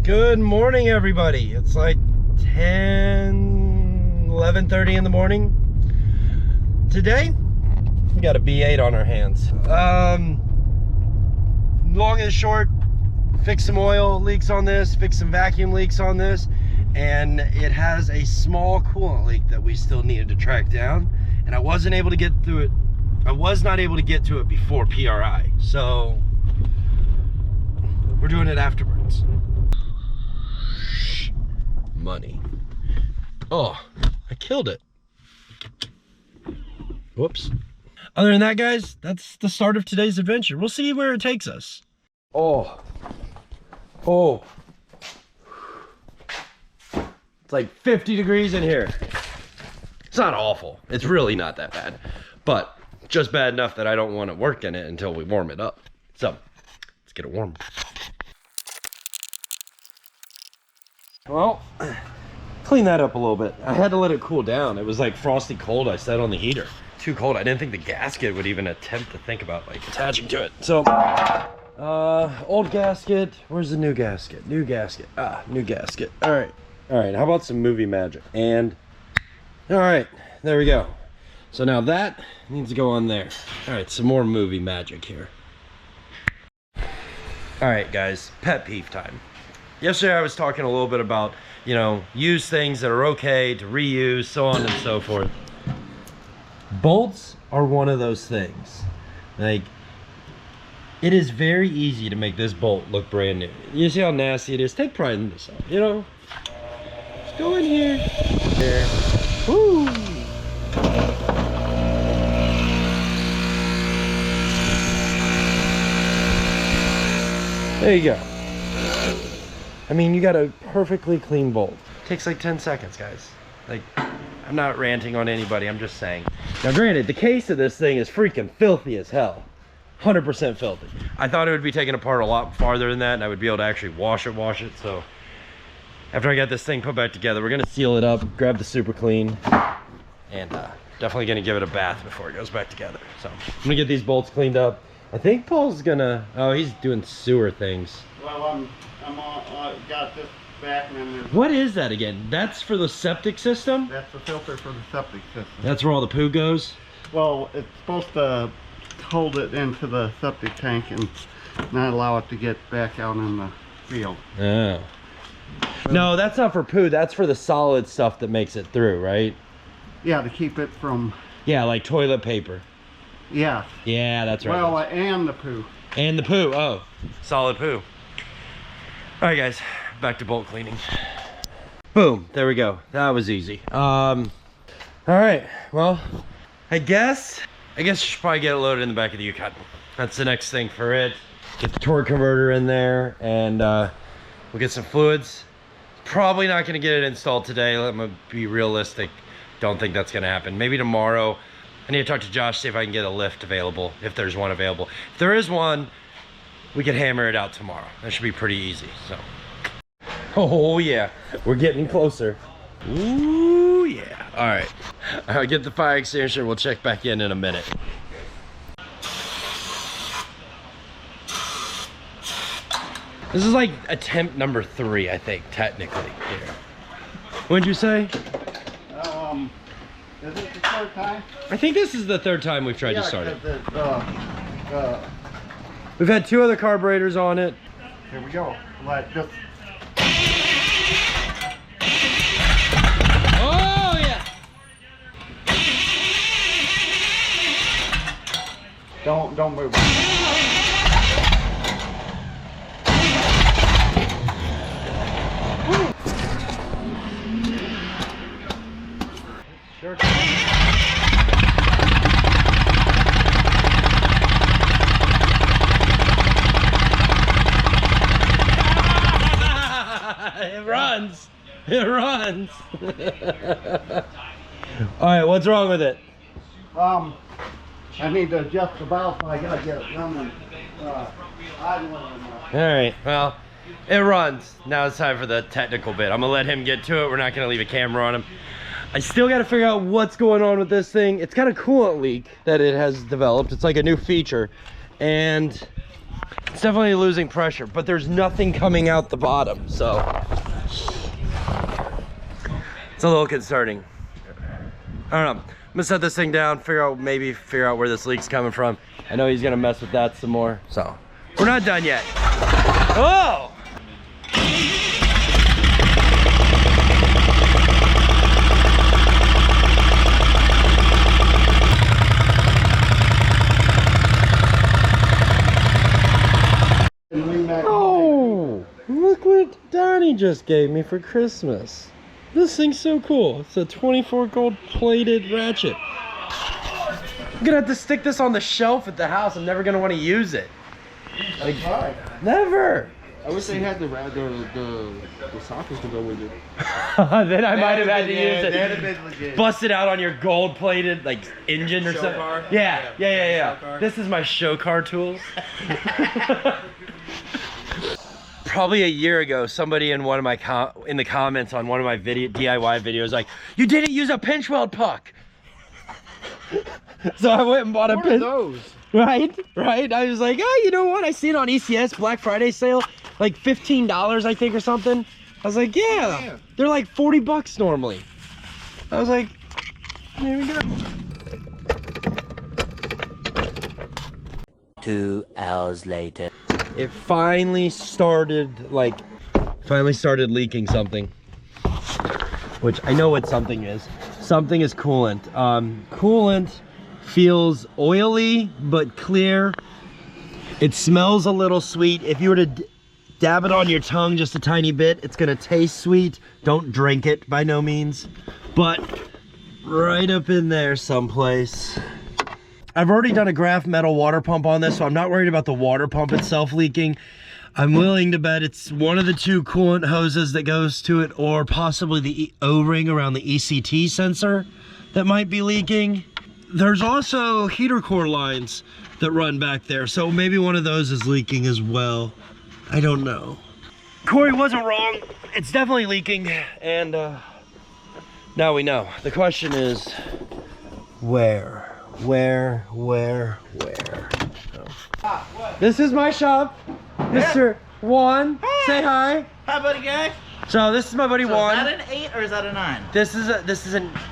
Good morning, everybody. It's like 11:30 in the morning. Today, we got a V8 on our hands. Long and short, fix some oil leaks on this, fix some vacuum leaks on this, and it has a small coolant leak that we still needed to track down, and I wasn't able to get through it. I was not able to get to it before PRI, so we're doing it afterwards. Money. Oh, I killed it. Whoops. Other than that, guys, that's the start of today's adventure. We'll see where it takes us. Oh. It's like 50 degrees in here. It's not awful. It's really not that bad, but just bad enough that I don't want to work in it until we warm it up. So let's get it warm. Well, clean that up a little bit. I had to let it cool down. It was like frosty cold. I set on the heater. Too cold. I didn't think the gasket would even attempt to think about like attaching to it. So, old gasket. Where's the new gasket? New gasket. New gasket. All right. How about some movie magic? And, all right, there we go. So now that needs to go on there. All right, some more movie magic here. All right, guys, pet peeve time. Yesterday I was talking a little bit about, you know, use things that are okay to reuse, so on and so forth. Bolts are one of those things. Like, it is very easy to make this bolt look brand new. You see how nasty it is? Take pride in this, you know? Just go in here. There. Woo! There you go. I mean, you got a perfectly clean bolt. Takes like 10 seconds, guys. Like, I'm not ranting on anybody, I'm just saying. Now granted, the case of this thing is freaking filthy as hell. 100% filthy. I thought it would be taken apart a lot farther than that and I would be able to actually wash it. So after I got this thing put back together, we're gonna seal it up, grab the super clean, and definitely gonna give it a bath before it goes back together. So I'm gonna get these bolts cleaned up. I think Paul's gonna, oh, he's doing sewer things. Well, I got this back and then there's... What is that again? That's for the septic system? That's the filter for the septic system. That's where all the poo goes? Well, it's supposed to hold it into the septic tank and not allow it to get back out in the field. Oh. No, that's not for poo. That's for the solid stuff that makes it through, right? Yeah, to keep it from... Yeah, like toilet paper. Yeah. Yeah, that's right. Well, and the poo. And the poo. Oh, solid poo. All right, guys, back to bolt cleaning. Boom, there we go. That was easy. All right, well, I guess you should probably get it loaded in the back of the Yukon. That's the next thing for it. Get the torque converter in there, and we'll get some fluids. Probably not gonna get it installed today. Let me be realistic. Don't think that's gonna happen. Maybe tomorrow. I need to talk to Josh, see if I can get a lift available, if there's one available. If there is one, we could hammer it out tomorrow. That should be pretty easy, so. Oh yeah, we're getting closer. Ooh yeah. All right, I'll get the fire extinguisher. We'll check back in a minute. This is like attempt number 3, I think, technically. Here. What'd you say? Is it the third time? I think this is the 3rd time we've tried to start it. We've had 2 other carburetors on it. Here we go. Like just... Oh yeah! Don't move. Sure. It runs. It runs. All right, what's wrong with it? I need to adjust the valve, so I gotta get it running. All right, well, it runs. Now it's time for the technical bit. I'm gonna let him get to it. We're not gonna leave a camera on him. I still got to figure out what's going on with this thing. It's got a coolant leak that it has developed. It's like a new feature, and It's definitely losing pressure, but there's nothing coming out the bottom, so it's a little concerning. I don't know. I'm gonna set this thing down, maybe figure out where this leak's coming from. I know he's gonna mess with that some more, so we're not done yet. Oh! Oh, look what Donnie just gave me for Christmas. This thing's so cool. It's a 24 gold plated ratchet. I'm gonna have to stick this on the shelf at the house. I'm never gonna want to use it. Like, never. I wish they had the sockets to go with it. Then I might have had to use it. That'd have been legit. Bust it out on your gold plated like engine or something. Car? Yeah. This is my show car tools. Probably a year ago, somebody in one of my in the comments on one of my DIY videos, like, you didn't use a pinch weld puck. So I went and bought a pinch. Those? Right. I was like, oh, you know what? I see it on ECS Black Friday sale, like $15, I think, or something. I was like, yeah, they're like 40 bucks normally. I was like, here we go. 2 hours later. It finally started leaking something, which I know what something is. Something is coolant. Coolant feels oily but clear. It smells a little sweet. If you were to dab it on your tongue just a tiny bit, it's gonna taste sweet. Don't drink it by no means, but right up in there someplace. I've already done a graph metal water pump on this, so I'm not worried about the water pump itself leaking. I'm willing to bet it's one of the two coolant hoses that goes to it, or possibly the O-ring around the ECT sensor that might be leaking. There's also heater core lines that run back there, so maybe one of those is leaking as well. I don't know. Corey wasn't wrong. It's definitely leaking, and now we know. The question is, where? Oh. This is my shop, Mr. Juan. Hi. Say hi. Hi, buddy guy. So this is my buddy Juan. Is that an 8 or is that a 9? This is an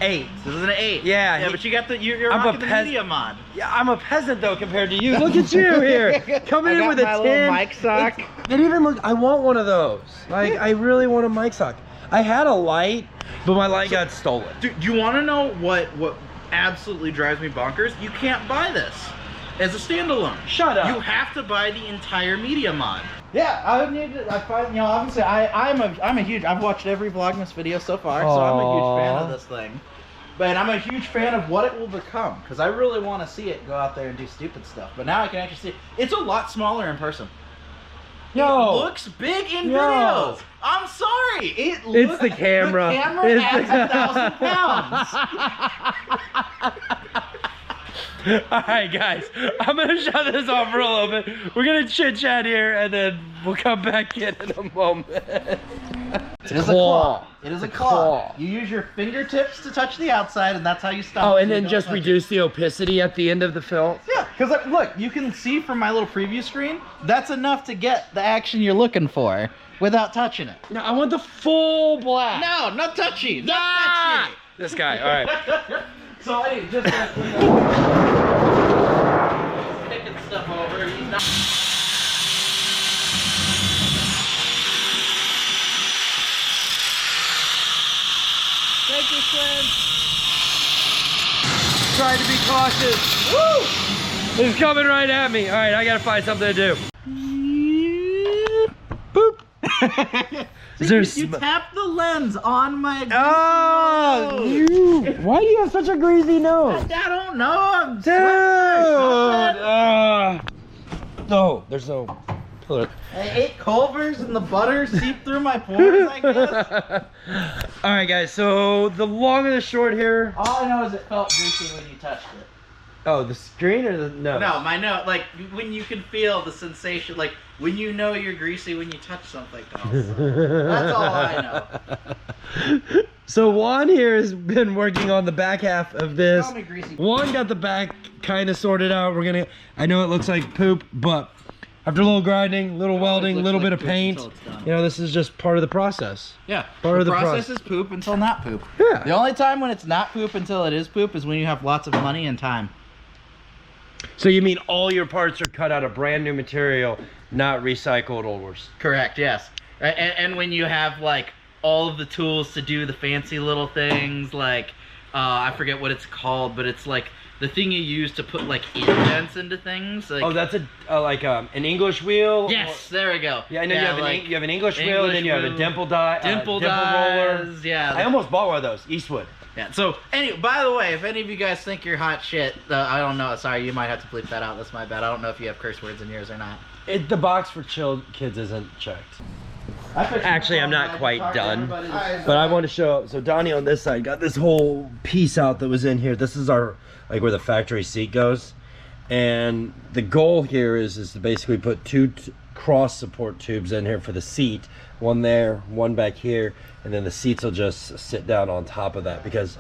8. This is an 8. Yeah, but you got you're rocking the media mod. Yeah, I'm a peasant though compared to you. Look at you here, coming in with a tin. Mic sock. It even look. I want one of those. Like, I really want a mic sock. I had a light, but my light got stolen. Dude, do you want to know what absolutely drives me bonkers? You can't buy this as a standalone. Shut up. You have to buy the entire media mod. Yeah, I would need to. I find, you know, obviously, I'm a huge. I've watched every Vlogmas video so far, so I'm a huge fan of this thing. But I'm a huge fan of what it will become, because I really want to see it go out there and do stupid stuff. But now I can actually see it. It's a lot smaller in person. Yo. It looks big in videos. I'm sorry. It's the camera. The camera adds 1,000 pounds. Alright guys, I'm gonna shut this off for a little bit. We're gonna chit chat here and then we'll come back in a moment. It is a claw. It is a claw. You use your fingertips to touch the outside, and that's how you stop. Oh, and then just reduce the opacity at the end of the film? Yeah, because look, you can see from my little preview screen, that's enough to get the action you're looking for without touching it. No, I want the full black. No, not touchy. Not touchy. This guy, alright. So hey, just picking stuff over. He's not. Thank you, friend. Try to be cautious. Woo! It's coming right at me. All right, I gotta find something to do. Boop. You tap the lens on my. Oh, why do you have such a greasy nose? I don't know. I'm Dude. No, there's no. I ate Culver's and the butter seeped through my pores, I guess. All right, guys. So the long and the short here. All I know is it felt greasy when you touched it. Oh, the screen or the nose? No, my nose. Like when you can feel the sensation, like when you know you're greasy when you touch something else. That's all I know. So Juan here has been working on the back half of this. Greasy. Juan got the back kind of sorted out. I know it looks like poop, but After a little grinding, a little welding, a looks little like bit of poop paint, until it's done. you know, this is just part of the process. Yeah. Part of the process is poop until not poop. Yeah. The only time when it's not poop until it is poop is when you have lots of money and time. So you mean all your parts are cut out of brand new material, not recycled old ones? Correct, yes. And when you have like all of the tools to do the fancy little things, like I forget what it's called, but it's like the thing you use to put like indents into things. Like, Oh, that's an English wheel? yes, there we go. Yeah, and then you have an English wheel, and English then you have a wheel, dimple dimple roller. dies, yeah. I almost bought one of those, Eastwood. Yeah. So, anyway, by the way, if any of you guys think you're hot shit, I don't know. Sorry, you might have to bleep that out. That's my bad. I don't know if you have curse words in yours or not. The box for kids isn't checked. Actually, I'm not quite done, but I want to show. So Donnie on this side got this whole piece out that was in here. This is our where the factory seat goes, and the goal here is to basically put two cross support tubes in here for the seat, one there, one back here, and then the seats will just sit down on top of that. Because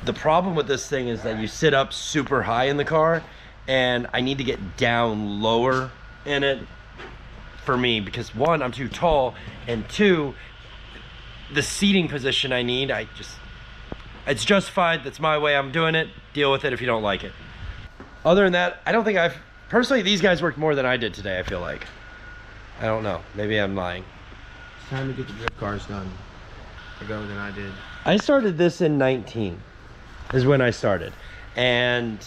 the problem with this thing is that you sit up super high in the car, and I need to get down lower in it for me, because one, I'm too tall, and two, the seating position I need, it's justified. That's my way. I'm doing it. Deal with it if you don't like it. Other than that, I don't think personally, these guys worked more than I did today, I feel like. I don't know. Maybe I'm lying. It's time to get the drift cars done. Ago than I did. I started this in 19 is when I started. And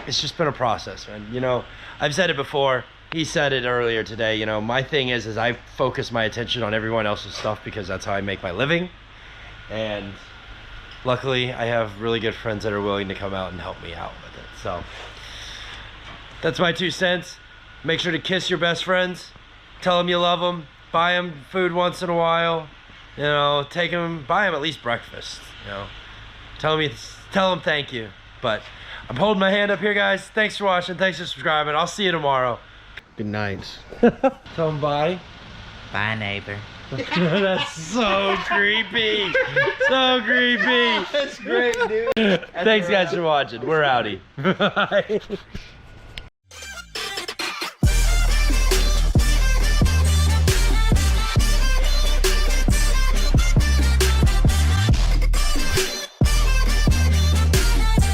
it's just been a process, man. You know, I've said it before. He said it earlier today. You know, my thing is I focus my attention on everyone else's stuff because that's how I make my living. And luckily, I have really good friends that are willing to come out and help me out with it. So that's my 2 cents. Make sure to kiss your best friends. Tell them you love them. Buy them food once in a while. You know, buy them at least breakfast. You know, tell them thank you. But I'm holding my hand up here, guys. Thanks for watching. Thanks for subscribing. I'll see you tomorrow. Good night. Tell them bye. Bye, neighbor. That's so creepy. So creepy. That's great, dude. Thanks, guys, for watching. We're outie. Bye.